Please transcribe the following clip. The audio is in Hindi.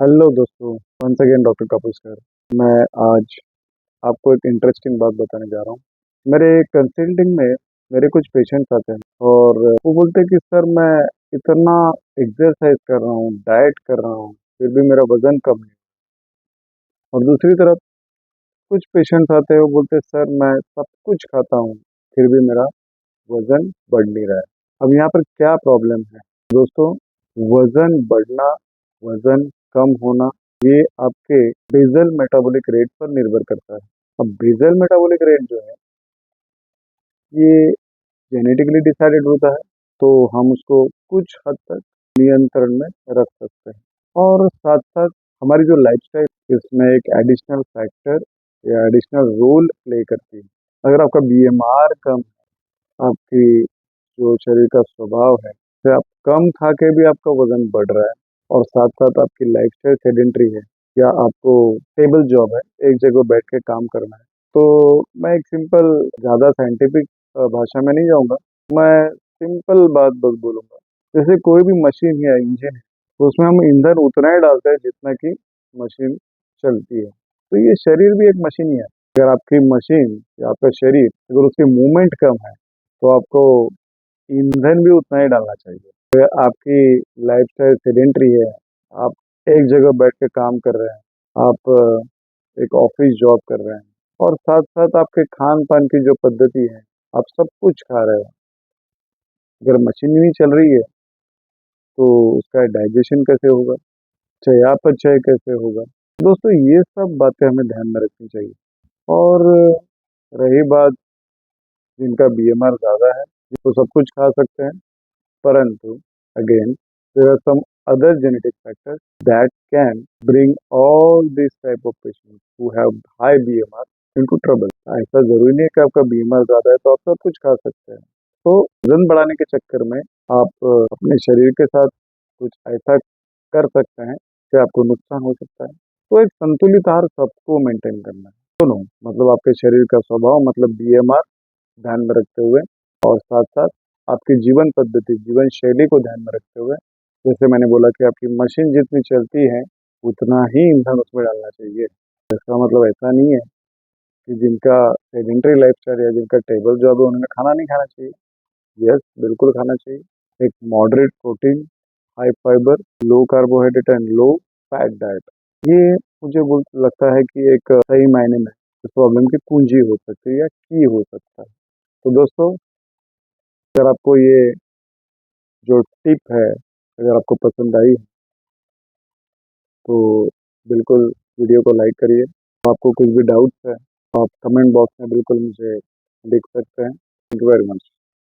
हेलो दोस्तों, वंस अगेन डॉक्टर कापुस्कर। मैं आज आपको एक इंटरेस्टिंग बात बताने जा रहा हूँ। मेरे कंसल्टिंग में मेरे कुछ पेशेंट्स आते हैं और वो बोलते हैं कि सर मैं इतना एक्सरसाइज कर रहा हूँ, डाइट कर रहा हूँ, फिर भी मेरा वजन कम नहीं। और दूसरी तरफ कुछ पेशेंट्स आते हैं, वो बोलते हैं सर मैं सब कुछ खाता हूँ, फिर भी मेरा वजन बढ़ नहीं रहा है। अब यहाँ पर क्या प्रॉब्लम है दोस्तों? वजन बढ़ना, वजन कम होना, ये आपके बेसल मेटाबॉलिक रेट पर निर्भर करता है। अब बेसल मेटाबॉलिक रेट जो है ये जेनेटिकली डिसाइडेड होता है, तो हम उसको कुछ हद तक नियंत्रण में रख सकते हैं। और साथ साथ हमारी जो लाइफस्टाइल इसमें एक एडिशनल फैक्टर या एडिशनल रोल प्ले करती है। अगर आपका बीएमआर कम है, आपकी जो शरीर का स्वभाव है, तो आप कम खा के भी आपका वजन बढ़ रहा है और साथ साथ आपकी लाइफस्टाइल सेडेंटरी है या आपको टेबल जॉब है, एक जगह बैठ के काम करना है, तो मैं एक सिंपल, ज़्यादा साइंटिफिक भाषा में नहीं जाऊंगा, मैं सिंपल बात बस बोलूंगा। जैसे कोई भी मशीन या इंजन है, तो उसमें हम ईंधन उतना ही डालते हैं जितना कि मशीन चलती है। तो ये शरीर भी एक मशीन ही है। अगर आपकी मशीन या आपका शरीर अगर उसकी मूवमेंट कम है, तो आपको ईंधन भी उतना ही डालना चाहिए। तो आपकी लाइफस्टाइल सेडेंटरी है, आप एक जगह बैठ के काम कर रहे हैं, आप एक ऑफिस जॉब कर रहे हैं और साथ साथ आपके खान पान की जो पद्धति है, आप सब कुछ खा रहे हैं। अगर मशीन ही नहीं चल रही है तो उसका डाइजेशन कैसे होगा, चयापचय कैसे होगा? दोस्तों ये सब बातें हमें ध्यान में रखनी चाहिए। और रही बात जिनका बीएमआर ज़्यादा है, वो सब कुछ खा सकते हैं, परंतु again there are some other genetic factors that can bring all these type of patients who have high BMR into trouble. ऐसा जरूरी नहीं है कि आपका बीएमआर ज्यादा है तो आप सब कुछ खा सकते हैं। तो वजन बढ़ाने के चक्कर में आप अपने शरीर के साथ कुछ ऐसा कर सकते हैं कि आपको नुकसान हो सकता है। तो एक संतुलित आहार सबको मेंटेन करना है, दोनों, मतलब आपके शरीर का स्वभाव, मतलब बीएमआर ध्यान में रखते हुए, और साथ साथ आपकी जीवन पद्धति, जीवन शैली को ध्यान में रखते हुए। जैसे मैंने बोला कि आपकी मशीन जितनी चलती है उतना ही ईंधन उसमें डालना चाहिए। इसका मतलब ऐसा नहीं है कि जिनका सेडेंटरी लाइफस्टाइल या जिनका टेबल जॉब है उन्हें खाना नहीं खाना चाहिए। यस, बिल्कुल खाना चाहिए। एक moderate protein, high fibre, low carbohydrate and low fat diet, ये मुझे लगता है कि एक सही मायने में इस प्रॉब्लम की कुंजी हो सकती है या की हो सकता है। तो दोस्तों, अगर आपको ये जो टिप है, अगर आपको पसंद आई तो बिल्कुल वीडियो को लाइक करिए। आपको कुछ भी डाउट्स है, आप कमेंट बॉक्स में बिल्कुल मुझे लिख सकते हैं। Thank you very much.